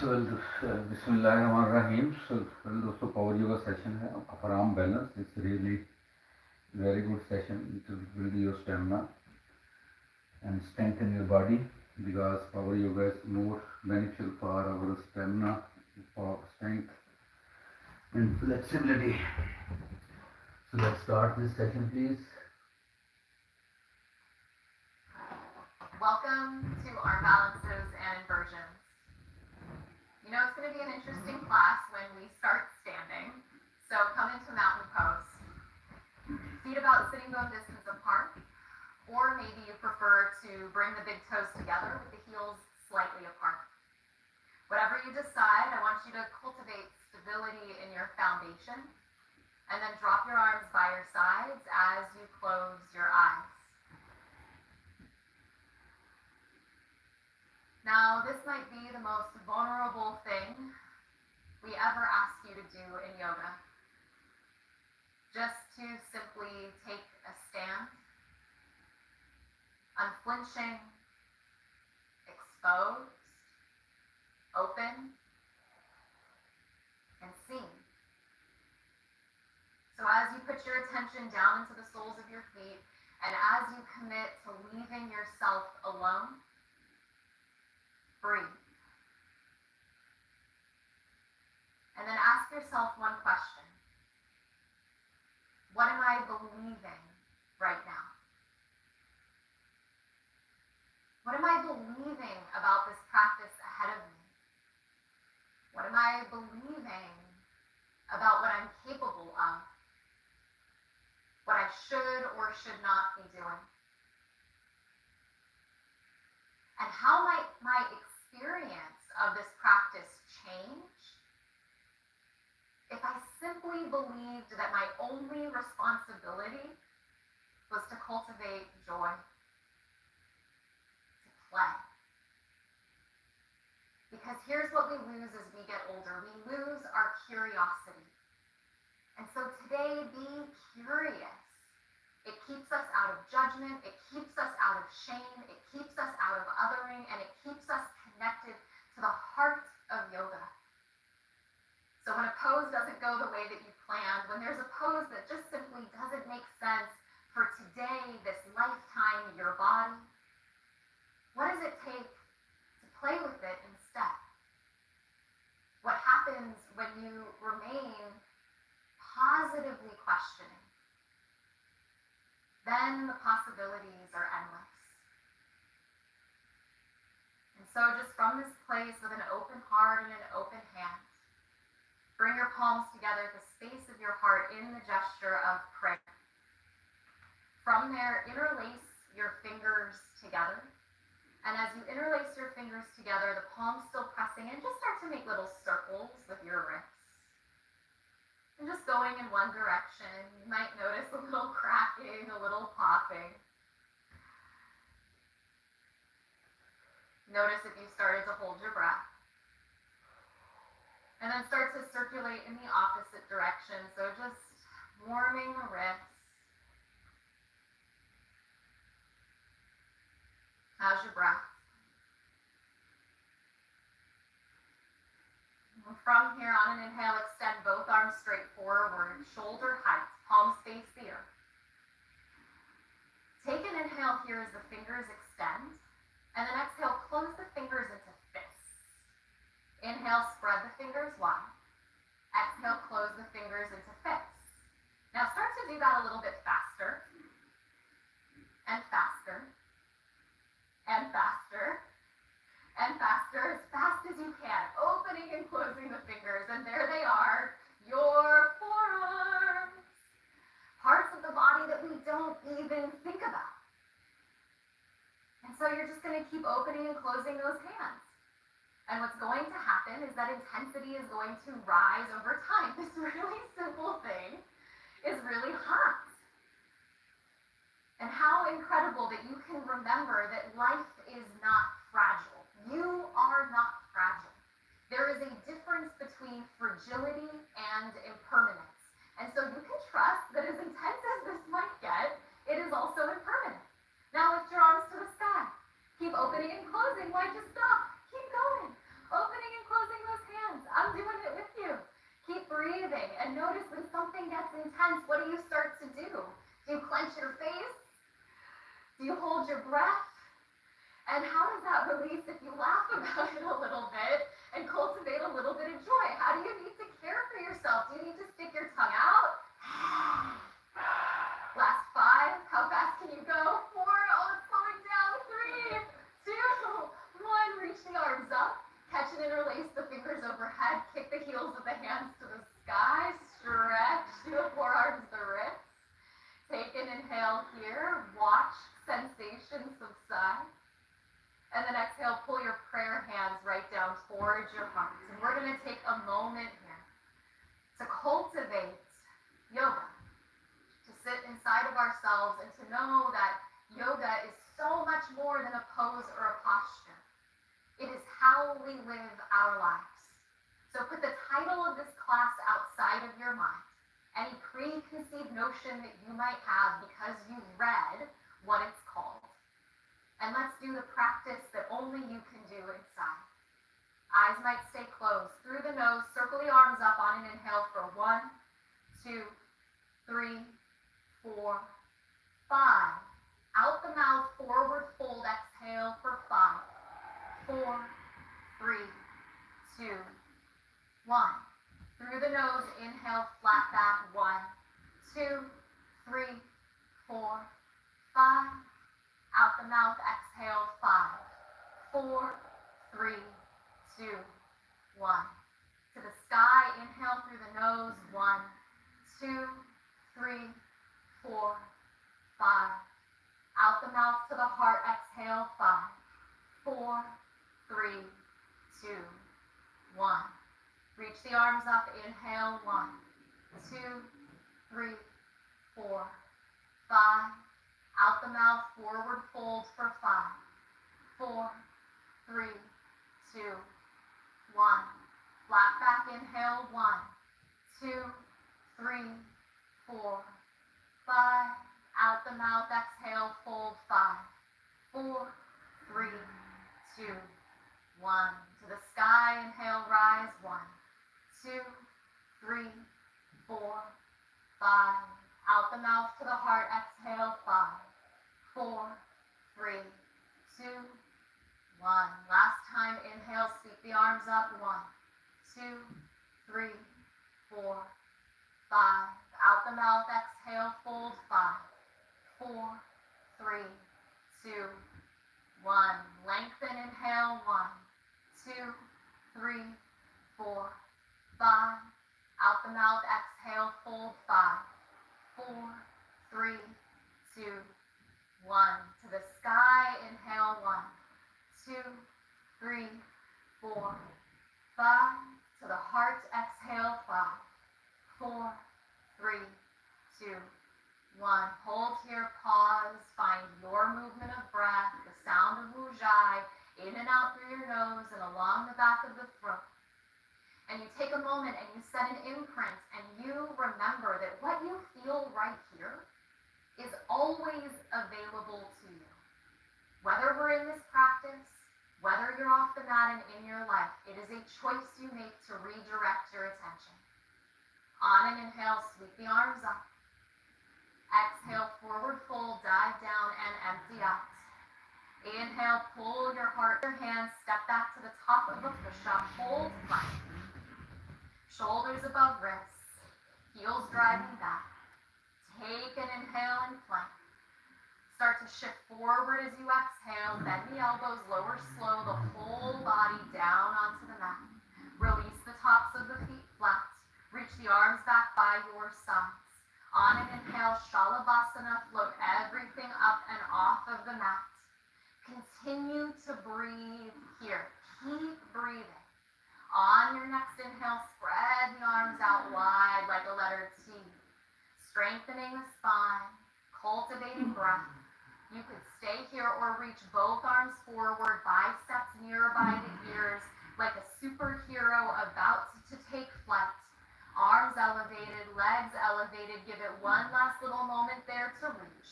Bismillahirrahmanirrahim. So, well, दोस्तों power yoga session है Aparam balance. It's really very good session to build your stamina and strengthen your body because power yoga is more beneficial for our stamina, for strength and flexibility. So let's start this session, please. Welcome to our balances and inversions. You know, it's going to be an interesting class when we start standing. So come into mountain pose. Feet about sitting bone distance apart, or maybe you prefer to bring the big toes together with the heels slightly apart. Whatever you decide, I want you to cultivate stability in your foundation, and then drop your arms by your sides as you close your eyes. Now, this might be the most vulnerable thing we ever ask you to do in yoga. Just to simply take a stand, unflinching, exposed, open, and seen. So as you put your attention down into the soles of your feet, and as you commit to leaving yourself alone, breathe. And then ask yourself one question. What am I believing right now? What am I believing about this practice ahead of me? What am I believing about what I'm capable of? What I should or should not be doing? And how might my experience of this practice change if I simply believed that my only responsibility was to cultivate joy, to play? Because here's what we lose as we get older. We lose our curiosity. And so today, be curious. It keeps us out of judgment, it keeps us out of shame, it keeps us out of othering, and it keeps us connected to the heart of yoga. So when a pose doesn't go the way that you planned, when there's a pose that just simply doesn't make sense for today, this lifetime, your body, what does it take to play with it instead? What happens when you remain positively questioning? Then the possibilities are endless. And so just from this place with an open heart and an open hand, bring your palms together at the space of your heart in the gesture of prayer. From there, interlace your fingers together. And as you interlace your fingers together, the palms still pressing in, just start to make little circles with your wrists. And just going in one direction, you might notice a little cracking, a little popping. Notice if you started to hold your breath. And then start to circulate in the opposite direction. So just warming the wrists. How's your breath? From here on an inhale, extend both arms straight forward, shoulder height, palms face the earth. Take an inhale here as the fingers extend, and then exhale, close the fingers into fists. Inhale, spread the fingers wide. Exhale, close the fingers into fists. Now start to do that a little bit faster, and faster, and faster, and faster, as fast as you can, opening and closing the fingers, and there they are, your forearms, parts of the body that we don't even think about. And so you're just going to keep opening and closing those hands. And what's going to happen is that intensity is going to rise over time. This really simple thing is really hot. And how incredible that you can remember that life is not fragile. You are not fragile. There is a difference between fragility and impermanence. And so you can trust that as intense as this might get, it is also impermanent. Now lift your arms to the sky. Keep opening and closing. Why'd you stop? Keep going. Opening and closing breath. And how does that release if you laugh about it a little bit and cultivate a little bit of joy? How do you need to care for yourself? Do you need to stick your tongue out? Last 5. How fast can you go? 4. Oh, it's slowing down. 3, 2, 1. Reach the arms up. Catch and interlace the fingers overhead. Kick the heels of the hands to the sky. Stretch the forearms, the wrists. Take an inhale here. Watch sensations subside. And then exhale, pull your prayer hands right down towards your heart. And we're going to take a moment here to cultivate yoga, to sit inside of ourselves and to know that yoga is so much more than a pose or a posture. It is how we live our lives. So put the title of this class outside of your mind. Any preconceived notion that you might have because you read what it's called. And let's do the practice that only you can do inside. Eyes might stay closed. Through the nose, circle the arms up on an inhale for 1, 2, 3, 4, 5. Out the mouth, forward fold, exhale for 5, 4, 3, 2, 1. Through the nose, inhale, flat back, 1, 2, 3, 4, 5. Out the mouth, exhale, 5, 4, 3, 2, 1. To the sky, inhale through the nose, 1, 2, 3, 4, 5. Out the mouth to the heart, exhale, 5, 4, 3, 2, 1. Reach the arms up, inhale, 1, 2, 3, 4, 5. Out the mouth, forward fold for 5, 4, 3, 2, 1. Flat back, inhale, 1, 2, 3, 4, 5. Out the mouth, exhale, fold 5, 4, 3, 2, 1. To the sky, inhale, rise, 1, 2, 3, 4, 5. Out the mouth to the heart, exhale, 5, 4, 3, 2, 1. Last time, inhale, sweep the arms up, 1, 2, 3, 4, 5. Out the mouth, exhale, fold 5, 4, 3, 2, 1. Lengthen, inhale, 1, 2, 3, 4, 5. Out the mouth, exhale, fold 5, 4, 3, 2, 1. To the sky, inhale, 1, 2, 3, 4, 5. To the heart, exhale, 5, 4, 3, 2, 1. Hold here, pause, find your movement of breath, the sound of ujjayi, in and out through your nose and along the back of the throat. And you take a moment and you set an imprint and you remember that what you feel right here is always available to you. Whether we're in this practice, whether you're off the mat and in your life, it is a choice you make to redirect your attention. On an inhale, sweep the arms up. Exhale, forward fold, dive down and empty out. Inhale, pull your heart, your hands, step back to the top of the push-up, hold plank. Shoulders above wrists, heels driving back. Take an inhale and plank. Start to shift forward as you exhale, bend the elbows, lower slow, the whole body down onto the mat. Release the tops of the feet flat. Reach the arms back by your sides. On an inhale, Shalabhasana, float everything up and off of the mat. Continue to breathe here. Keep breathing. On your next inhale, spread the arms out wide like a letter T. Strengthening the spine, cultivating breath. You could stay here or reach both arms forward, biceps nearby the ears, like a superhero about to take flight. Arms elevated, legs elevated. Give it one last little moment there to reach.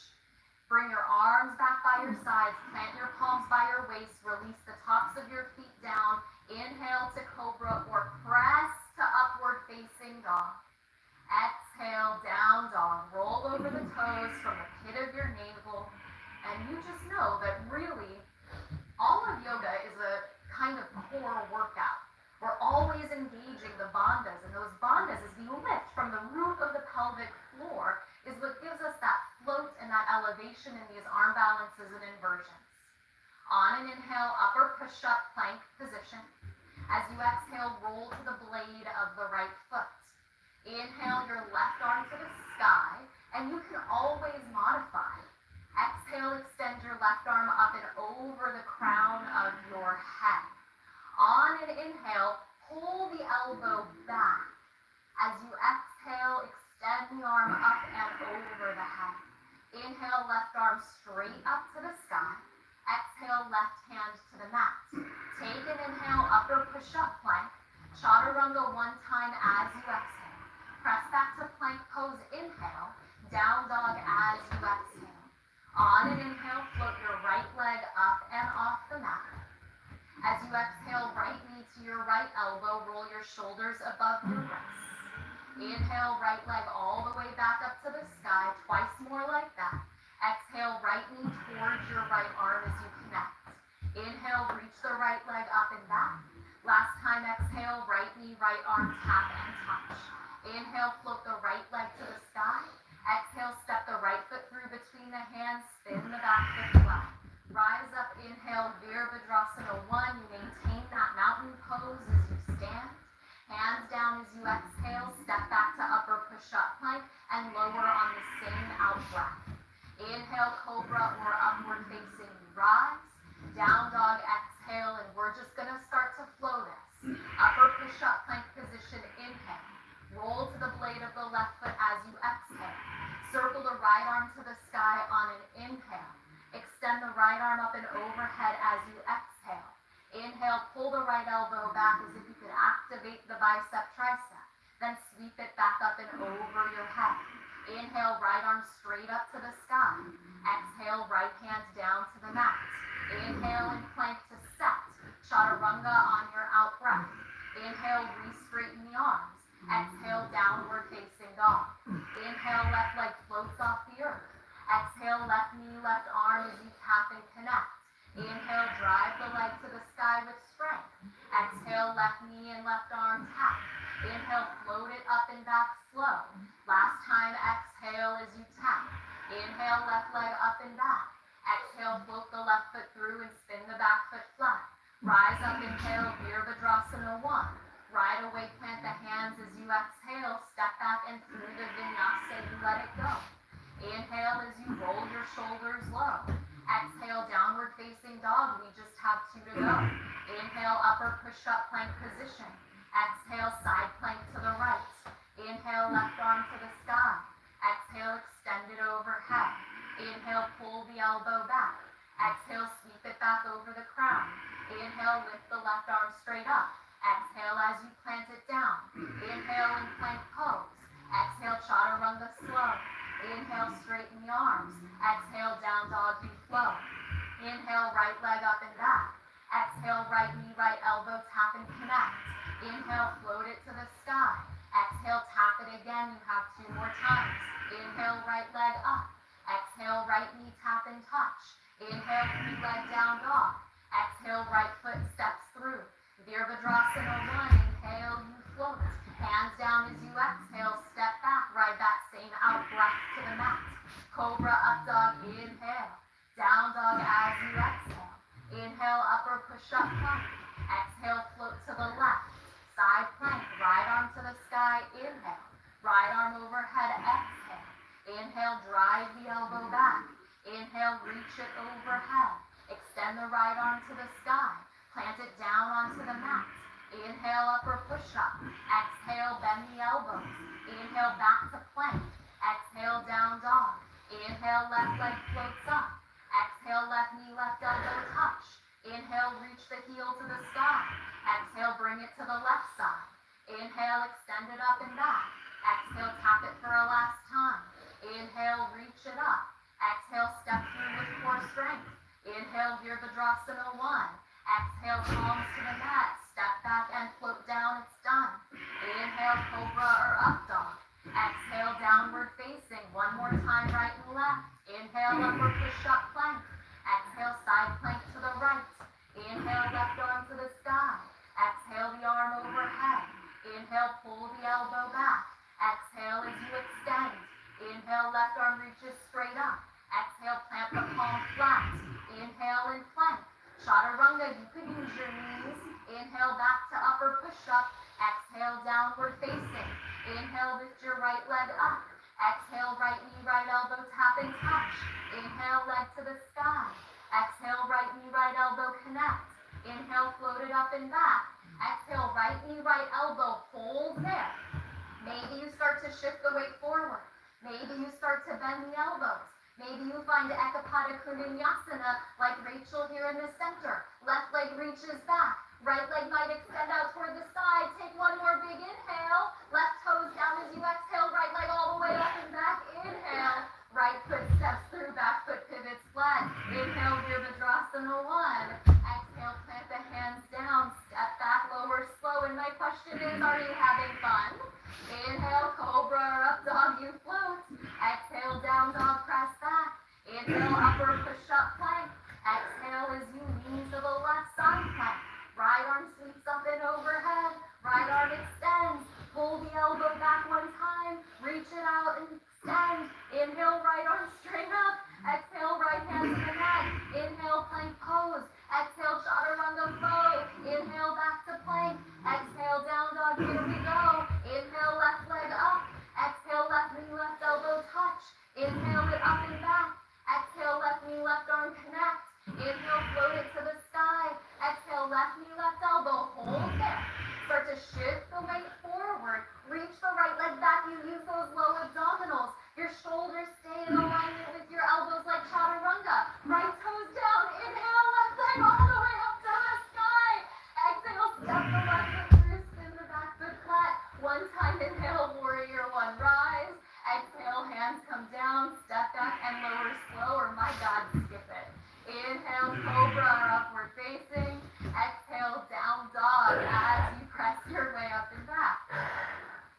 Bring your arms back by your sides. Plant your palms by your waist. Release the tops of your feet down. Inhale to cobra or press to upward facing dog. Exhale, down dog. Roll over the toes from the pit of your navel. And you just know that elevation in these arm balances and inversions. On an inhale, upper push-up plank position. As you exhale, roll to the blade of the right foot. Inhale your left arm to the sky, and you can always modify. Exhale, extend your left arm up and over the crown of your head. On an inhale, pull the elbow back. As you exhale, extend the arm up and over the head. Inhale, left arm straight up to the sky. Exhale, left hand to the mat. Take an inhale, upper push-up plank. Chaturanga one time as you exhale. Press back to plank pose, inhale. Down dog as you exhale. On an inhale, float your right leg up and off the mat. As you exhale, right knee to your right elbow, roll your shoulders above your wrists. Inhale, right leg all the way back up to the sky, twice more like that. Exhale, right knee towards your right arm as you connect. Inhale, reach the right leg up and back. Last time, exhale, right knee, right arm, tap and touch. Inhale, float the right leg to the sky. Exhale, step the right foot through between the hands, spin the back foot flat. Rise up, inhale, Virabhadrasana 1. You maintain that mountain pose as you stand. Hands down as you exhale, step back to upper push-up plank and lower on the same out breath. Inhale, cobra or upward facing rise. Down dog, exhale, and we're just gonna start to flow this. Upper push-up plank position, inhale. Roll to the blade of the left foot as you exhale. Circle the right arm to the sky on an inhale. Extend the right arm up and overhead as you exhale. Inhale, pull the right elbow back as if you could activate the bicep tricep. Then sweep it back up and over your head. Inhale, right arm straight up to the sky. Exhale, right hand down to the mat. Inhale and plank to set. Chaturanga on your out breath. Inhale, re-straighten the arms. Exhale, downward facing dog. Inhale, left leg floats off the earth. Exhale, left knee, left arm as you tap and connect. Inhale, drive the leg to the sky with strength. Exhale, left knee and left arm tap. Inhale, float it up and back slow. Last time, exhale as you tap. Inhale, left leg up and back. Exhale, float the left foot through and spin the back foot flat. Rise up, inhale, Virabhadrasana 1. Right away, plant the hands as you exhale. Step back and through the vinyasa, you let it go. Inhale as you roll your shoulders low. Exhale, downward facing dog. We just have 2 to go. Inhale, upper push-up plank position. Exhale, side plank to the right. Inhale, left arm to the sky. Exhale, extend it overhead. Inhale, pull the elbow back. Exhale, sweep it back over the crown. Inhale, lift the left arm straight up. Exhale as you plant it down. Inhale and plank pose. Exhale, chaturanga slow. Inhale, straighten the arms. Exhale, down dog, you flow. Inhale, right leg up and back. Exhale, right knee, right elbow, tap and connect. Inhale, float it to the sky. Exhale, tap it again. You have 2 more times. Inhale, right leg up. Exhale, right knee, tap and touch. Inhale, 3 leg down dog. Exhale, right foot steps through. Virabhadrasana 1. Inhale, you float. Hands down as you exhale. Step back. Ride that same out breath to the mat. Cobra up dog. Inhale. Down dog as you exhale. Inhale, upper push-up plank. Exhale, float to the left. Side plank. Right arm to the sky. Inhale. Right arm overhead. Exhale. Inhale, drive the elbow back. Inhale, reach it overhead. Extend the right arm to the sky. Plant it down onto the mat. Inhale, upper push-up. Exhale, bend the elbows. Inhale, back to plank. Exhale, down dog. Inhale, left leg floats up. Exhale, left knee, left elbow touch. Inhale, reach the heel to the sky. Exhale, bring it to the left side. Inhale, extend it up and back. Exhale, tap it for a last time. Inhale, reach it up. Exhale, step through with core strength. Inhale, Virabhadrasana 1. Exhale, palms to the mat. Step back and float down. It's done. Inhale, cobra or up dog. Exhale, downward facing. 1 more time, right and left. Inhale, upper push-up plank. Exhale, side plank to the right. Inhale, left arm to the sky. Exhale, the arm overhead. Inhale, pull the elbow back. Exhale as you extend. Inhale, left arm reaches straight up. Exhale. Inhale, leg to the sky. Exhale, right knee, right elbow connect. Inhale, float it up and back. Exhale, right knee, right elbow, hold there. Maybe you start to shift the weight forward. Maybe you start to bend the elbows. Maybe you find Ekapada Kundinyasana like Rachel here in the center. Left leg reaches back. Right leg might extend out toward the side. Take one more big inhale. Left toes down as you exhale. Right leg all the way up and back. Inhale. Right foot steps through. Back foot pivots flat. Inhale, Virabhadrasana 1. Exhale, plant the hands down. Step back, lower slow. And my question is, are you having fun? Inhale, cobra or up dog, you float. Exhale, down dog, press back. Inhale, upper push-up plank. Exhale as you lean to the left side plank. Right arm sweeps up and overhead. Right arm extends. Pull the elbow back one time. Reach it out and extend. Inhale, right arm straight up. Exhale, right hand to the neck. Inhale, plank pose. Exhale, chaturanga flow. Inhale, back to plank. Exhale, down dog, here we go. Inhale, left leg up. Exhale, left knee, left elbow touch. Inhale it up and back. Exhale, left knee, left arm connect. Inhale, float it to the sky. Exhale, left knee, left elbow, hold there. Start to shift the weight forward. Reach the right leg back. You use those low abdominals. Your shoulders stay in alignment with your elbows like chaturanga. Right toes down. Inhale, left leg all the way up to the sky. Exhale, step the left foot through, spin the back foot flat. One time, inhale, warrior 1, rise. Exhale, hands come down, step back and lower slow, or my God, skip it. Inhale, cobra or upward facing. Exhale, down dog as you press your way up and back.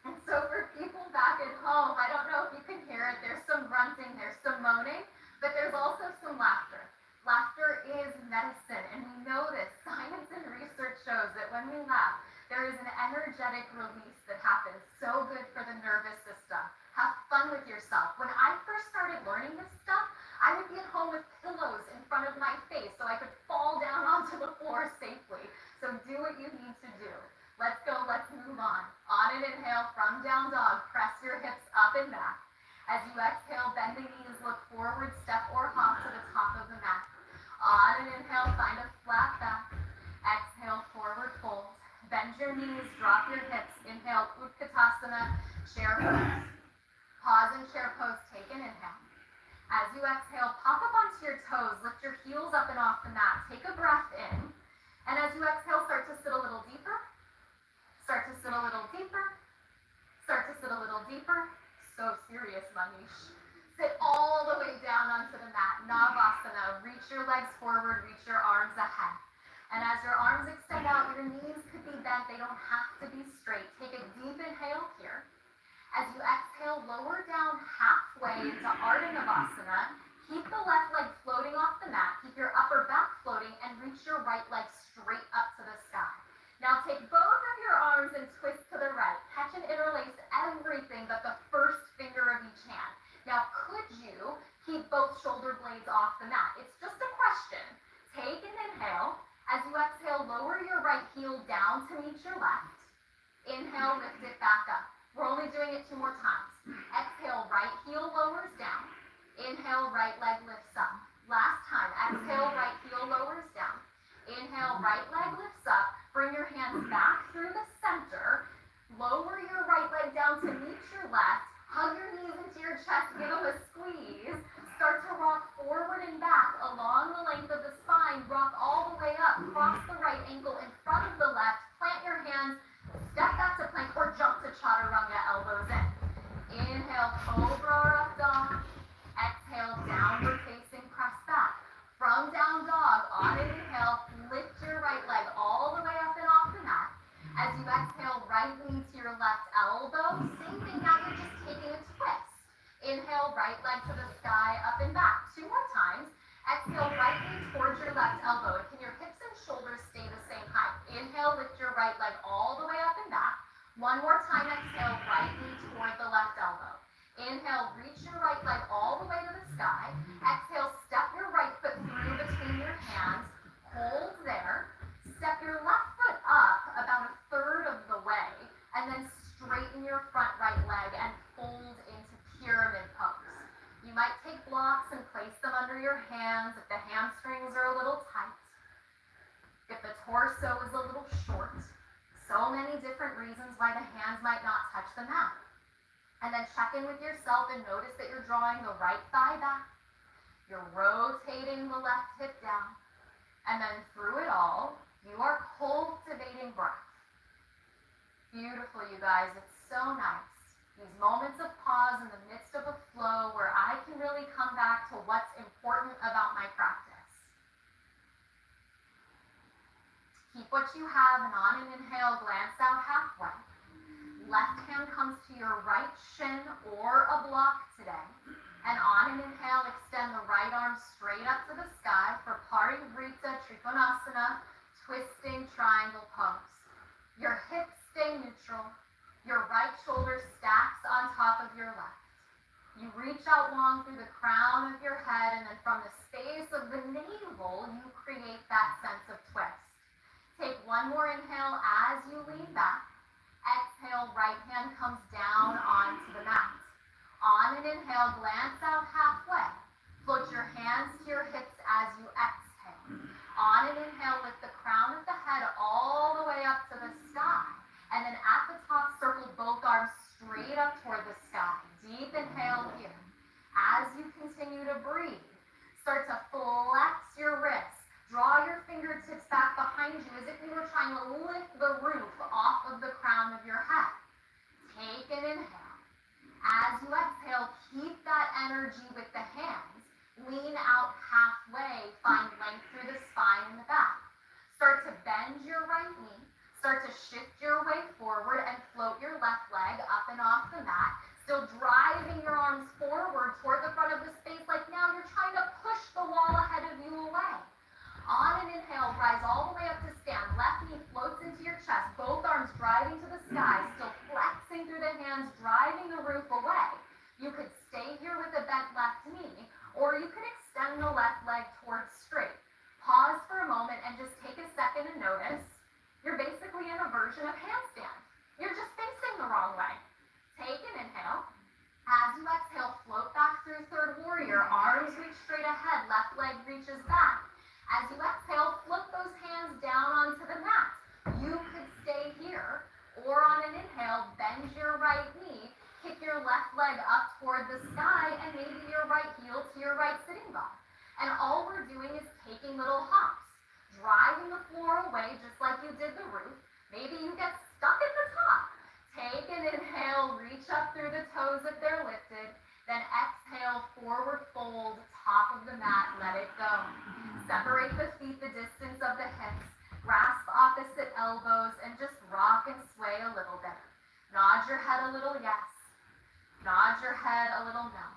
And so for people back at home, I don't know if you can hear it, there's some grunting, there's some moaning, but there's also some laughter. Laughter is medicine, and we know this. Science and research shows that when we laugh, there is an energetic release that happens, so good for the nervous system. Have fun with yourself. When I first started learning this stuff, I would be at home with pillows in front of my face so I could fall down onto the floor safely. So do what you need to do. Let's go, let's move on. On an inhale from down dog, press your hips up and back. As you exhale, bend the knees, look forward, step or hop to the top of the mat. On an inhale, find a flat back. Exhale, forward fold. Bend your knees, drop your hips. Inhale, Utkatasana, chair pose. Pause in chair pose, take an inhale. As you exhale, pop up onto your toes, lift your heels up and off the mat. Take a breath in. And as you exhale, start to sit a little deeper. Start to sit a little deeper. Start to sit a little deeper. So serious, Manish. Sit all the way down onto the mat. Navasana. Reach your legs forward, reach your arms ahead. And as your arms extend out, your knees could be bent. They don't have to be straight. Take a deep inhale here. As you exhale, lower down halfway into Ardha Navasana. Keep the left leg floating off the mat. Keep your upper back floating and reach your right leg straight up to the sky. Now take both of your arms and twist to the right. Catch and interlace everything but the first finger of each hand. Now could you keep both shoulder blades off the mat? It's just a question. Take an inhale. As you exhale, lower your right heel down to meet your left. Inhale, lift it back up. We're only doing it 2 more times. Exhale, right heel lowers down. Inhale, right leg lifts up. Last time, exhale, right heel lowers down. Inhale, right leg lifts up. Bring your hands back through the center. Lower your right leg down to meet your left. Hug your knees into your chest, give them a squeeze. Start to rock forward and back along the length of the spine. Rock all the way up. Cross the right ankle in front of the left. Plant your hands. Step back to plank or jump to chaturanga, elbows in. Inhale, cobra or up dog. Exhale, downward facing, press back. From down dog, on an inhale, lift your right leg all the way up and off the mat. As you exhale, right knee to your left elbow. Same thing, now you're just taking a twist. Inhale, right leg to the sky, up and back. 2 more times. Exhale, right knee towards your left elbow. And can your hips and shoulders stay the same height? Inhale, lift your right leg all the way up and back. 1 more time, exhale, right knee toward the left elbow. Inhale, reach your right leg all the way to the sky. Exhale, step your right foot through between your hands. Hold there. Step your left foot up about 1/3 of the way. And then straighten your front right leg and fold into pyramid pose. You might take blocks and place them under your hands if the hamstrings are a little tight, if the torso is a little short. So many different reasons why the hands might not touch the mat. And then check in with yourself and notice that you're drawing the right thigh back. You're rotating the left hip down. And then through it all, you are cultivating breath. Beautiful, you guys. It's so nice. These moments of pause in the midst of a flow where I can really come back to what's important about my practice. Keep what you have, and on an inhale, glance out halfway. Left hand comes to your right shin or a block today. And on an inhale, extend the right arm straight up to the sky for Parivrita Trikonasana, twisting triangle pose. Your hips stay neutral. Your right shoulder stacks on top of your left. You reach out long through the crown of your head, and then from the space of the navel, you create that sense of twist. Take one more inhale as you lean back. Exhale, right hand comes down onto the mat. On an inhale, glance out halfway. Float your hands to your hips as you exhale. On an inhale, lift the crown of the head all the way up to the sky. And then at the top, circle both arms straight up toward the sky. Deep inhale here. As you continue to breathe, start to flex your wrists. Draw your fingertips back behind you as if you were trying to lift the roof off of the crown of your head. Take an inhale. As you exhale, keep that energy with the hands. Lean out halfway. Find length through the spine and the back. Start to bend your right knee. Start to shift your way forward and float your left leg up and off the mat. Still driving your arms forward toward the front of the space like now you're trying to push the wall ahead of you away. On an inhale, rise all the way up to stand. Left knee floats into your chest. Both arms driving to the sky. Still flexing through the hands, driving the roof away. You could stay here with a bent left knee, or you could extend the left leg towards straight. Pause for a moment and just take a second and notice. You're basically in a version of handstand. You're just facing the wrong way. Take an inhale. As you exhale, float back through third warrior. Arms reach straight ahead. Left leg reaches back. As you exhale, flip those hands down onto the mat. You could stay here, or on an inhale, bend your right knee, kick your left leg up toward the sky, and maybe your right heel to your right sitting bone. And all we're doing is taking little hops, driving the floor away just like you did the roof. Maybe you get stuck at the top. Take an inhale, reach up through the toes if they're lifted. Then exhale, forward fold, top of the mat, let it go. Separate the feet the distance of the hips. Grasp opposite elbows and just rock and sway a little bit. Nod your head a little yes. Nod your head a little no.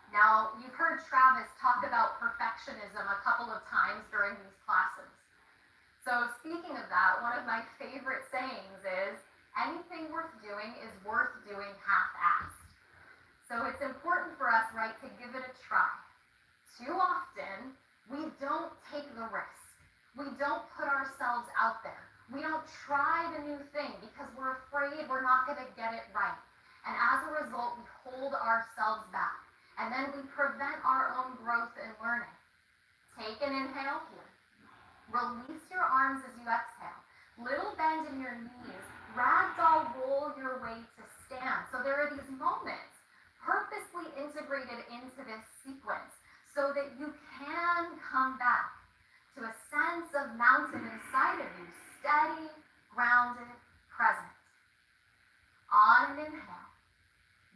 Now, you've heard Travis talk about perfectionism a couple of times during these classes. So speaking of that, one of my favorite sayings is, anything worth doing is worth doing half-assed. So it's important for us, right, to give it a try. Too often, we don't take the risk. We don't put ourselves out there. We don't try the new thing because we're afraid we're not going to get it right. And as a result, we hold ourselves back. And then we prevent our own growth and learning. Take an inhale here. Release your arms as you exhale. Little bend in your knees. Ragdoll roll your way to stand. So there are these moments purposely integrated into this sequence so that you can come back to a sense of mountain inside of you, steady, grounded, present. On an inhale,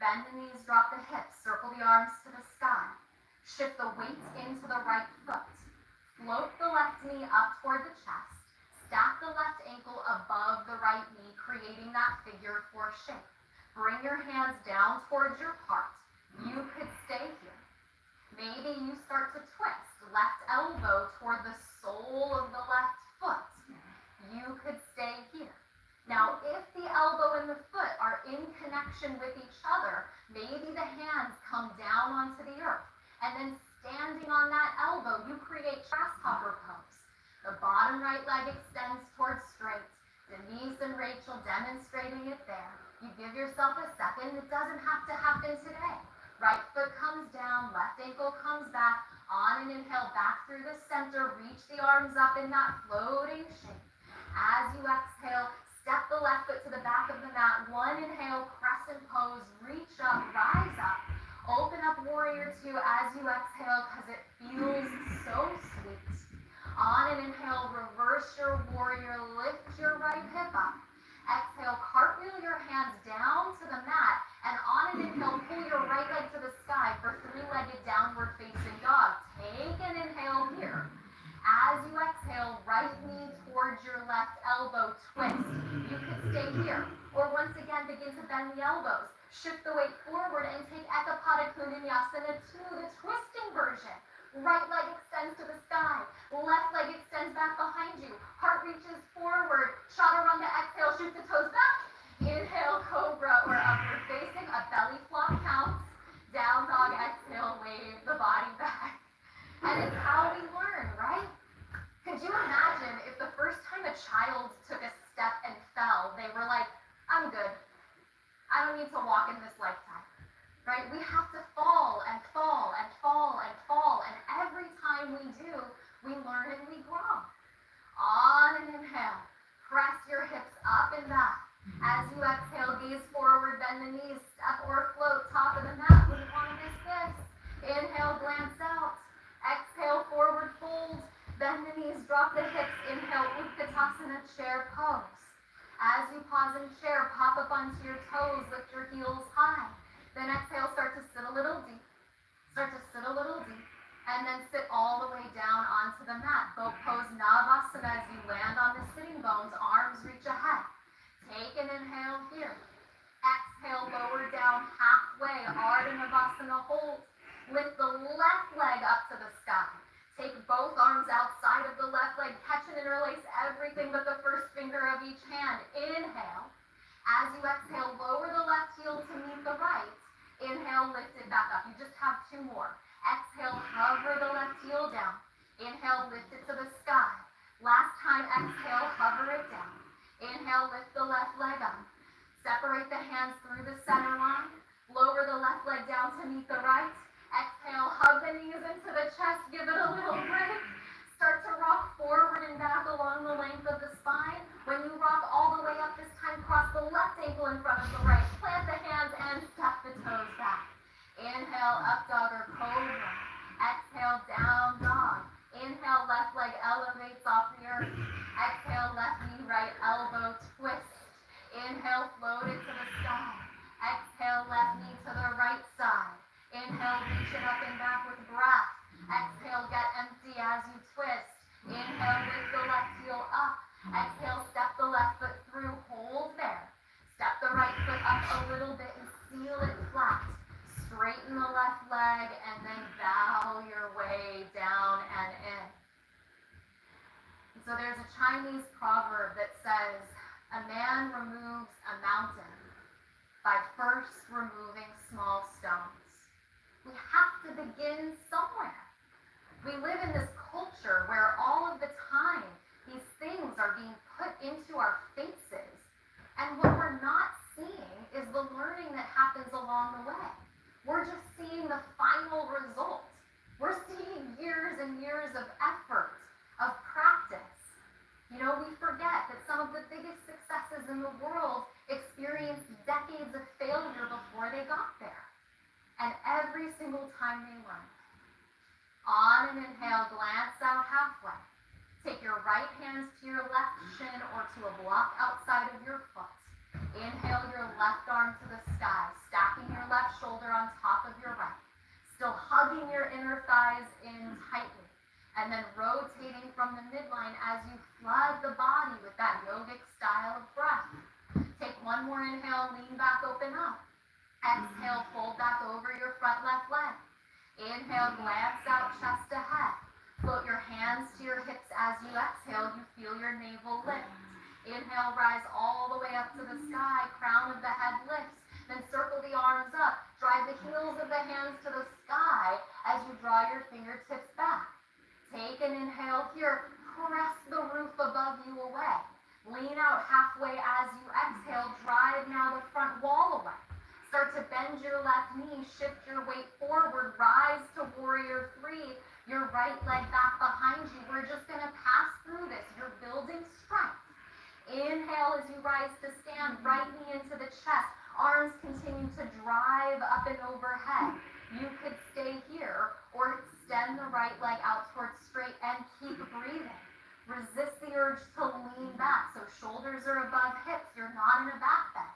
bend the knees, drop the hips, circle the arms to the sky. Shift the weight into the right foot. Float the left knee up toward the chest. Stack the left ankle above the right knee, creating that figure four shape. Bring your hands down towards your heart. You could stay here. Maybe you start to twist. Left elbow toward the sole of the left foot. You could stay here. Now, if the elbow and the foot are in connection with each other, maybe the hands come down onto the earth. And then standing on that elbow, you create grasshopper pose. The bottom right leg extends towards straight. Denise and Rachel demonstrating it there. You give yourself a second. It doesn't have to happen today. Right foot comes down, left ankle comes back. On an inhale, back through the center, reach the arms up in that floating shape. As you exhale, step the left foot to the back of the mat. One inhale, crescent pose, reach up, rise up. Open up warrior two as you exhale because it feels so sweet. On an inhale, reverse your warrior, lift your right hip up. Exhale, cartwheel your hands down to the mat, and on an inhale, pull your right leg to the sky for three-legged downward facing dog. Take an inhale here. As you exhale, right knee towards your left elbow, twist. You could stay here, or once again, begin to bend the elbows. Shift the weight forward and take Eka Pada Kundinyasana to the twisting version. Right leg extends to the sky. Left leg extends back behind you. Heart reaches forward. Chaturanga, exhale, shoot the toes back. Inhale, cobra or upward facing. A belly flop counts. Down dog, exhale, wave the body back. And it's how we learn, right? Could you imagine if the first time a child took a step and fell, they were like, I'm good. I don't need to walk in this lifetime. Right? We have to fall and fall and fall and fall. And every time we do, we learn and we grow. On an inhale, press your hips up and back. As you exhale, gaze forward, bend the knees, step or float, top of the mat. Wouldn't want to miss this. Inhale, glance out. Exhale, forward fold. Bend the knees, drop the hips. Inhale, Utkatasana, chair pose. As you pause in chair, pop up onto your toes, lift your heels high. Then exhale, start to sit a little deep. Start to sit a little deep. And then sit all the way down onto the mat. Boat pose Navasana as you land on the sitting bones. Arms reach ahead. Take an inhale here. Exhale, lower down halfway. Ardha Navasana hold. Lift the left leg up to the sky. Take both arms outside of the left leg. Catch and interlace everything but the first finger of each hand. Inhale. As you exhale, lower the left heel to meet the right. Inhale, lift it back up. You just have two more. Exhale, hover the left heel down. Inhale, lift it to the sky. Last time, exhale, hover it down. Inhale, lift the left leg up. Separate the hands through the center line. Lower the left leg down to meet the right. Exhale, hug the knees into the chest. Give it a little break. Start to rock forward and back along the length of the spine. When you rock all the way up this time, cross the left ankle in front of the right. Plant the hands and step the toes back. Inhale, up dog or cobra. Exhale, down dog. Inhale, left leg elevates off the earth. Exhale, left knee, right elbow, twist. Inhale, float it to the sky. Exhale, left knee to the right side. Inhale, reach it up and back with breath. Exhale, get empty as you twist. Inhale, lift the left heel up. Exhale, step the left foot through, hold there. Step the right foot up a little bit and seal it flat. Straighten the left leg and then bow your way down and in. And so there's a Chinese proverb that says, a man removes a mountain by first removing small stones. We have to begin somewhere. We live in this culture where all of the time these things are being put into our faces. And what we're not seeing is the learning that happens along the way. We're just seeing the final result. We're seeing years and years of effort, of practice. You know, we forget that some of the biggest successes in the world experienced decades of failure before they got there. And every single time they learned. On an inhale, glance out halfway. Take your right hands to your left shin or to a block outside of your foot. Inhale your left arm to the sky, stacking your left shoulder on top of your right. Still hugging your inner thighs in tightly. And then rotating from the midline as you flood the body with that yogic style of breath. Take one more inhale, lean back, open up. Exhale, fold back over your front left leg. Inhale, glance out, chest ahead. Float your hands to your hips as you exhale. You feel your navel lift. Inhale, rise all the way up to the sky. Crown of the head lifts. Then circle the arms up. Drive the heels of the hands to the sky as you draw your fingertips back. Take an inhale here. Press the roof above you away. Lean out halfway as you exhale. Drive now the front wall away. Start to bend your left knee, shift your weight forward, rise to warrior three, your right leg back behind you. We're just gonna pass through this. You're building strength. Inhale as you rise to stand, right knee into the chest. Arms continue to drive up and overhead. You could stay here or extend the right leg out towards straight and keep breathing. Resist the urge to lean back. So shoulders are above hips. You're not in a back bend.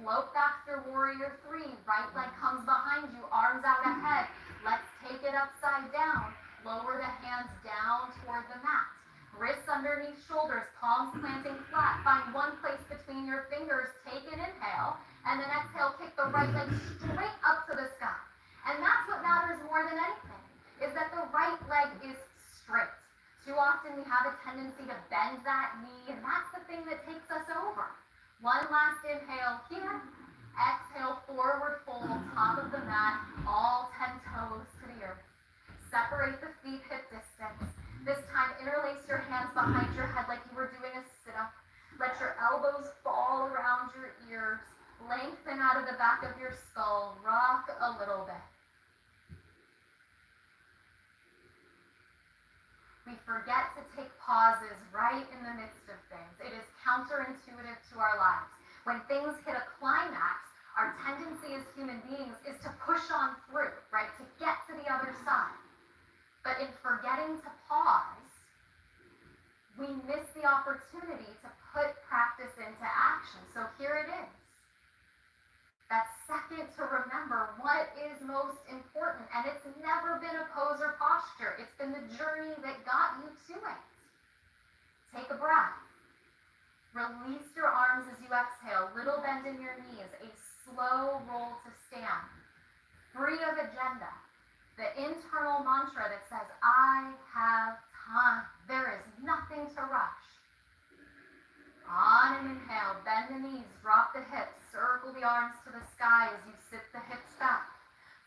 Float back through warrior three. Right leg comes behind you, arms out ahead. Let's take it upside down. Lower the hands down toward the mat. Wrists underneath shoulders, palms planting flat. Find one place between your fingers. Take an inhale, and then exhale, kick the right leg straight up to the sky. And that's what matters more than anything, is that the right leg is straight. Too often we have a tendency to bend that knee, and that's the thing that takes us over. One last inhale here. Exhale, forward fold, top of the mat, all 10 toes to the earth. Separate the feet hip distance. This time, interlace your hands behind your head like you were doing a sit-up. Let your elbows fall around your ears. Lengthen out of the back of your skull. Rock a little bit. We forget to take pauses right in the midst of things. It is counterintuitive to our lives. When things hit a climax, our tendency as human beings is to push on through, right? To get to the other side. But in forgetting to pause, we miss the opportunity to put practice into action. So here it is. That second to remember what is most important. And it's never been a pose or posture. It's been the journey that got you to it. Take a breath. Release your arms as you exhale. Little bend in your knees. A slow roll to stand. Free of agenda. The internal mantra that says, I have time. There is nothing to rush. On an inhale, bend the knees, drop the hips, circle the arms to the sky as you sit the hips back.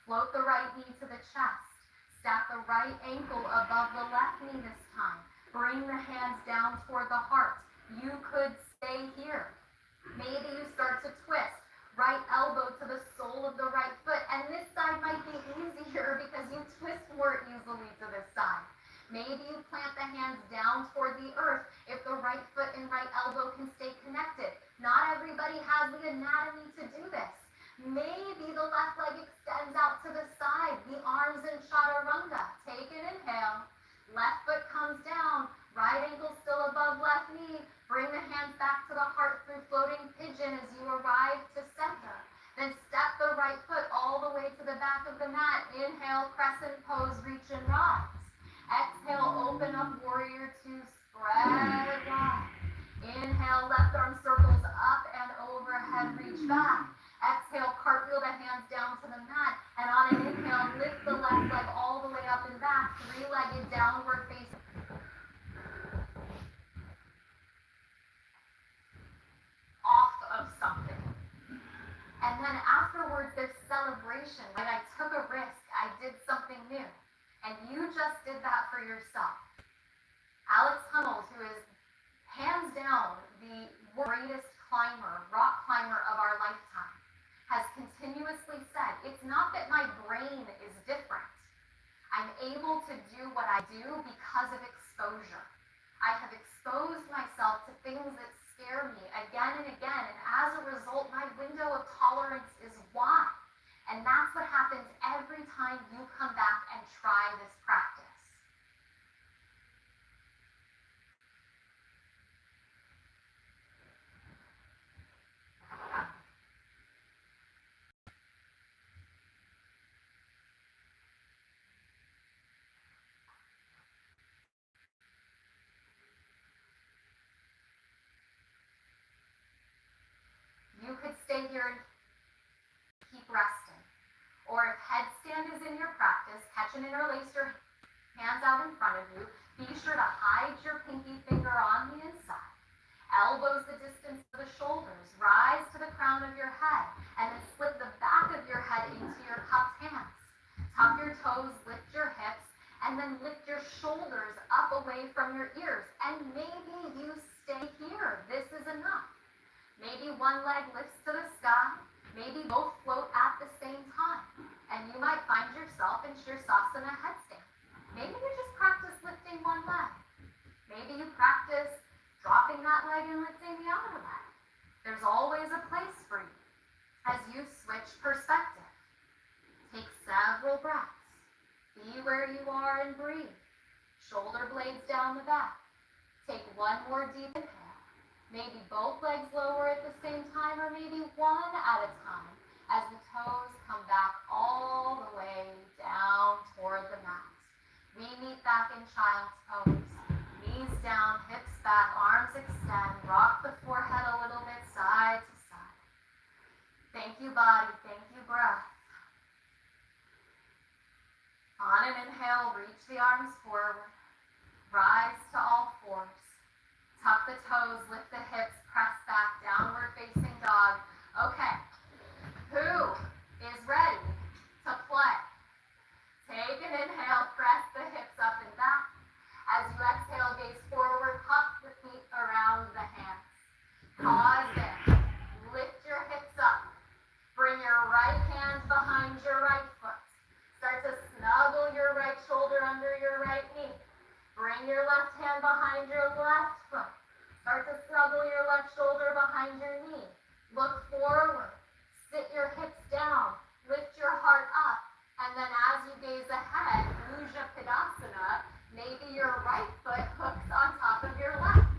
Float the right knee to the chest. Stack the right ankle above the left knee this time. Bring the hands down toward the heart. You could stay here. Maybe you start to twist. Right elbow to the sole of the right foot. And this side might be easier because you twist more easily to this side. Maybe you plant the hands down toward the earth if the right foot and right elbow can stay connected. Not everybody has the anatomy to do this. Maybe the left leg extends out to the side, the arms in chaturanga. Take an inhale. Left foot comes down, right ankle still above left knee. Bring the hands back to the heart through floating pigeon as you arrive to center. Then step the right foot all the way to the back of the mat. Inhale, crescent pose, reach and rise. Exhale, open up, warrior two, spread wide. Inhale, left arm circles up and overhead, reach back. Exhale, cartwheel the hands down to the mat. And on an inhale, lift the left leg all the way up and back. Three-legged downward facing. Off of something. And then afterwards, there's celebration. Like I took a risk. I did something new. And you just did that for yourself. Alex Honnold, who is hands down the greatest climber, rock climber of our lifetime, has continuously said, it's not that my brain is different. I'm able to do what I do because of exposure. I have exposed myself to things that scare me again and again, and as a result, my window of tolerance is wide. And that's what happens every time you come back and try this practice. You could stay here and keep resting. Or if headstand is in your practice, catch and interlace your hands out in front of you. Be sure to hide your pinky finger on the inside. Elbows the distance of the shoulders. Rise to the crown of your head. And then slip the back of your head into your cupped hands. Tuck your toes, lift your hips, and then lift your shoulders up away from your ears. And maybe you stay here. This is enough. Maybe one leg lifts to the sky. Maybe both float Sirsasana headstand. Maybe you just practice lifting one leg. Maybe you practice dropping that leg and lifting the other leg. There's always a place for you as you switch perspective. Take several breaths. Be where you are and breathe. Shoulder blades down the back. Take one more deep inhale. Maybe both legs lower at the same time, or maybe one at a time as the toes come back all the way down toward the mat. We meet back in child's pose. Knees down, hips back, arms extend. Rock the forehead a little bit side to side. Thank you, body. Thank you, breath. On an inhale, reach the arms forward. Rise to all fours. Tuck the toes, lift the hips, press back, downward facing dog. Okay, who is ready to play? Take an inhale, press the hips up and back. As you exhale, gaze forward, hop the feet around the hands. Pause there. Lift your hips up. Bring your right hand behind your right foot. Start to snuggle your right shoulder under your right knee. Bring your left hand behind your left foot. Start to snuggle your left shoulder behind your knee. Look forward. Sit your hips down. Lift your heart up. And then as you gaze ahead, Bhuja Padasana, maybe your right foot hooks on top of your left.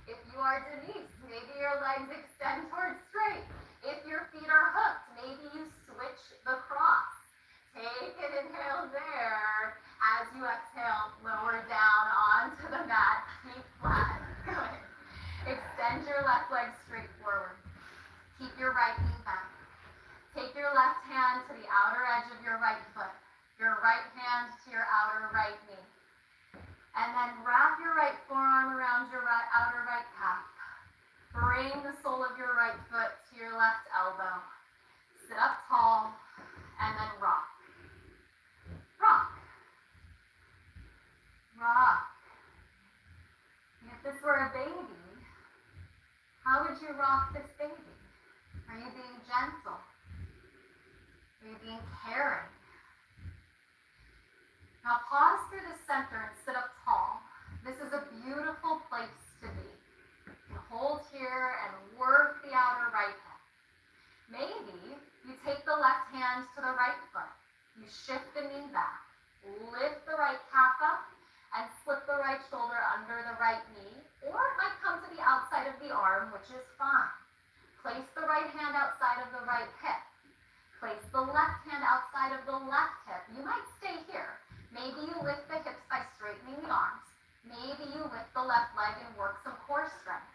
If you are Denise, maybe your legs extend towards straight. If your feet are hooked, maybe you switch the cross. Take an inhale there. As you exhale, lower down onto the mat, feet flat. Good. Extend your left leg straight forward. Keep your right knee bent. Take your left hand to the outer edge of your right foot. Your right hand to your outer right knee. And then wrap your right forearm around your outer right calf. Bring the sole of your right foot to your left elbow. Sit up tall and then rock. Rock. Rock. If this were a baby, how would you rock this baby? Are you being gentle? Are you being caring? Now pause through the center and sit up tall. This is a beautiful place to be. You hold here and work the outer right hip. Maybe you take the left hand to the right foot. You shift the knee back. Lift the right calf up and slip the right shoulder under the right knee, or it might come to the outside of the arm, which is fine. Place the right hand outside of the right hip. Place the left hand outside of the left hip. You might stay here. Maybe you lift the hips by straightening the arms. Maybe you lift the left leg and work some core strength.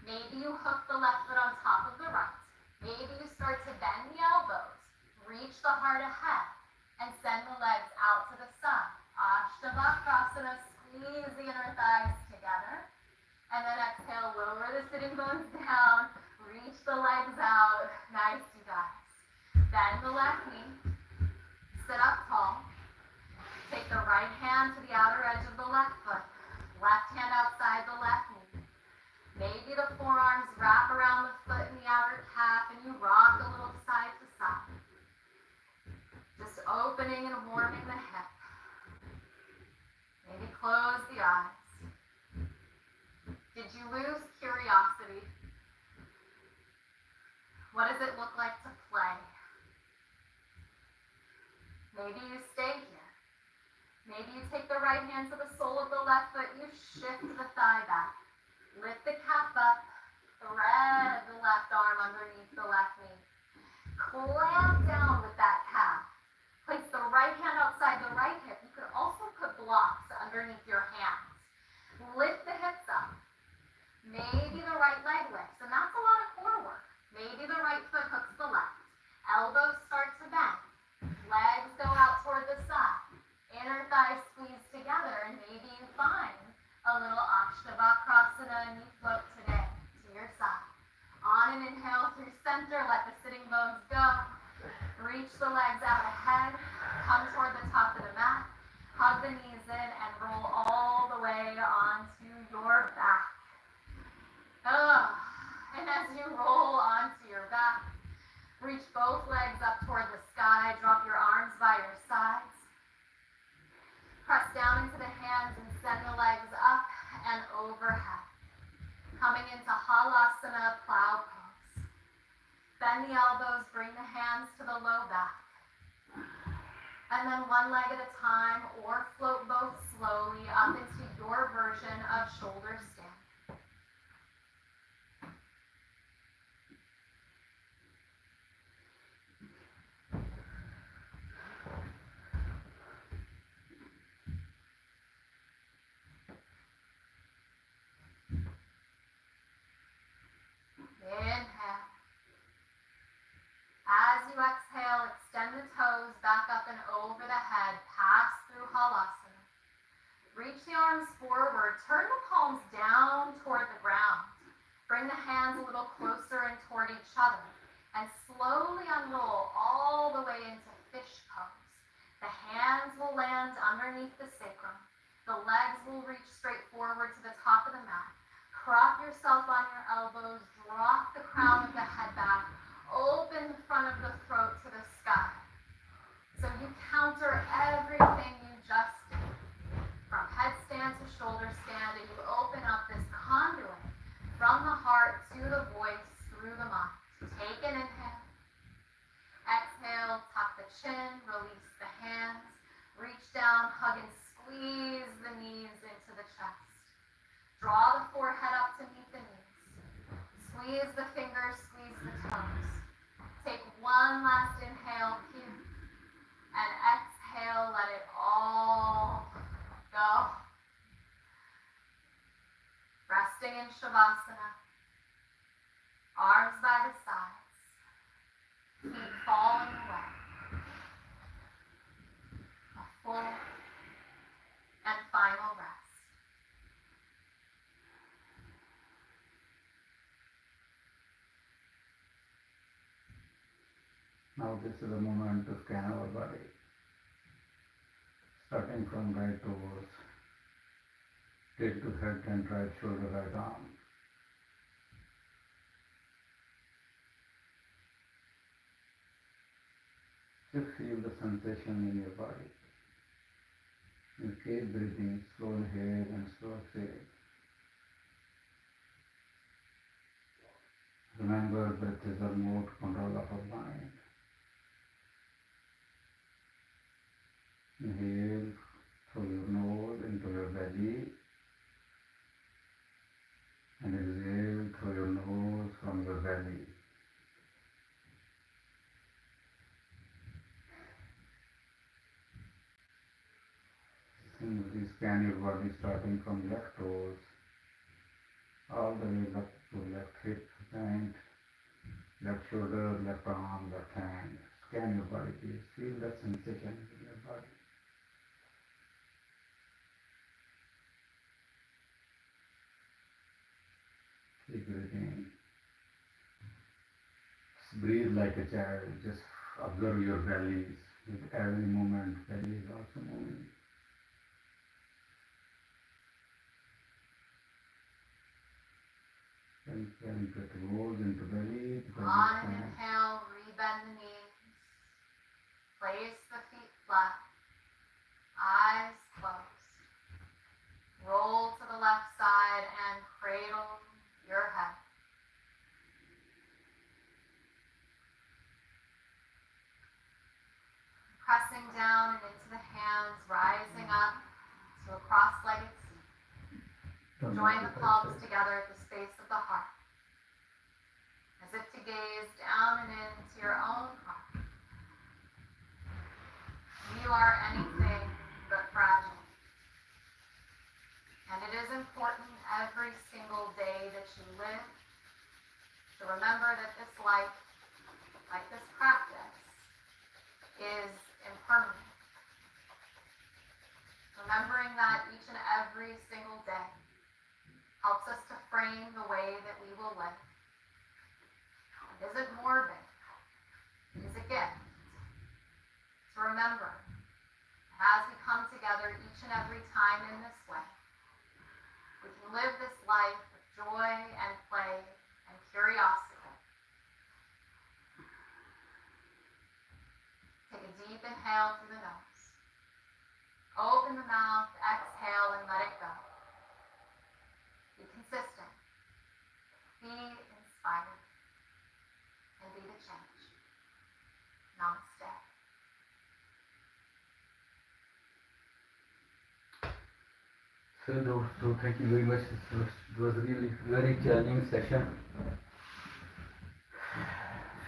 Maybe you hook the left foot on top of the right. Maybe you start to bend the elbows. Reach the heart ahead and send the legs out to the side. Ashtavakrasana, squeeze the inner thighs together. And then exhale, lower the sitting bones down. Reach the legs out. Nice, you guys. Bend the left knee. Sit up tall. Take the right hand to the outer edge of the left foot. Left hand outside the left knee. Maybe the forearms wrap around the foot and the outer calf and you rock a little side to side. Just opening and warming the hip. Maybe close the eyes. Did you lose curiosity? What does it look like to play? Maybe you stay here. Maybe you take the right hand to the sole of the left foot, you shift the thigh back. Lift the calf up, thread the left arm underneath the left knee. Clamp down with that calf. Place the right hand outside the right hip. You could also put blocks underneath your hands. Lift the hips up. Maybe the right leg lifts, and that's a lot of core work. Maybe the right foot hooks the left. Elbows start to bend. Legs go out toward the side. Inner thighs squeeze together, and maybe you find a little Ashtavakrasana knee float today to your side. On an inhale through center, let the sitting bones go. Reach the legs out ahead. Come toward the top of the mat. Hug the knees in and roll all the way onto your back. And as you roll onto your back, reach both legs up toward the sky. Drop your arms by your sides. one leg at a time or float both slowly up into your version of shoulder stand. Inhale. As you exhale, extend the toes back up and over the head, pass through Halasana. Reach the arms forward, turn the palms down toward the ground. Bring the hands a little closer and toward each other, and slowly unroll all the way into fish pose. The hands will land underneath the sacrum. The legs will reach straight forward to the top of the mat. Prop yourself on your elbows, drop the crown of the head back, open the front of the throat to the sky. So you counter everything you just did. From headstand to shoulder stand, and you open up this conduit from the heart to the voice through the mind. Take an inhale. Exhale, tuck the chin, release the hands. Reach down, hug and squeeze the knees into the chest. Draw the forehead up to meet the knees. Squeeze the fingers, squeeze the toes. Take one last inhale here. And exhale, let it all go. Resting in Shavasana. Arms by the sides. Feet falling away. A full and final rest. Now this is the moment to scan our body. Starting from right toes, tail to head and right shoulder, right arm. Just feel the sensation in your body. You keep breathing, slow inhale and slow exhale. Remember, breath is the remote control of our mind. Inhale through your nose into your belly, and exhale through your nose from your belly. Simply scan your body starting from left toes, all the way up to left hip, joint, left shoulder, left arm, left hand. Scan your body, please. Feel that sensation in your body. Keep breathing. Just breathe like a child. Just observe your bellies. With every moment, belly is also moving. When breath goes into belly, On an inhale, rebend the knees. Place the feet flat. Eyes closed. Roll to the left side and cradle your head. Pressing down and into the hands, rising up to a cross-legged seat. Join the palms together at the space of the heart, as if to gaze down and into your own heart. You are anything but fragile. And it is important every single day that you live to remember that this life, like this practice, is impermanent. Remembering that each and every single day helps us to frame the way that we will live. It isn't morbid. It is a gift to remember. As we come together each and every time in this way, we can live this life with joy and play and curiosity. Take a deep inhale through the nose. Open the mouth, exhale, and let it go. Be consistent. Be inspired. And be the change. Namaste. So thank you very much. It was really very challenging session.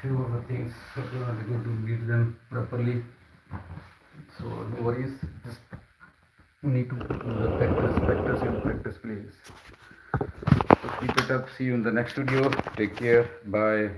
Few of the things are going to meet them properly. So no worries. Just need to practice and practice, please. So keep it up. See you in the next video. Take care. Bye.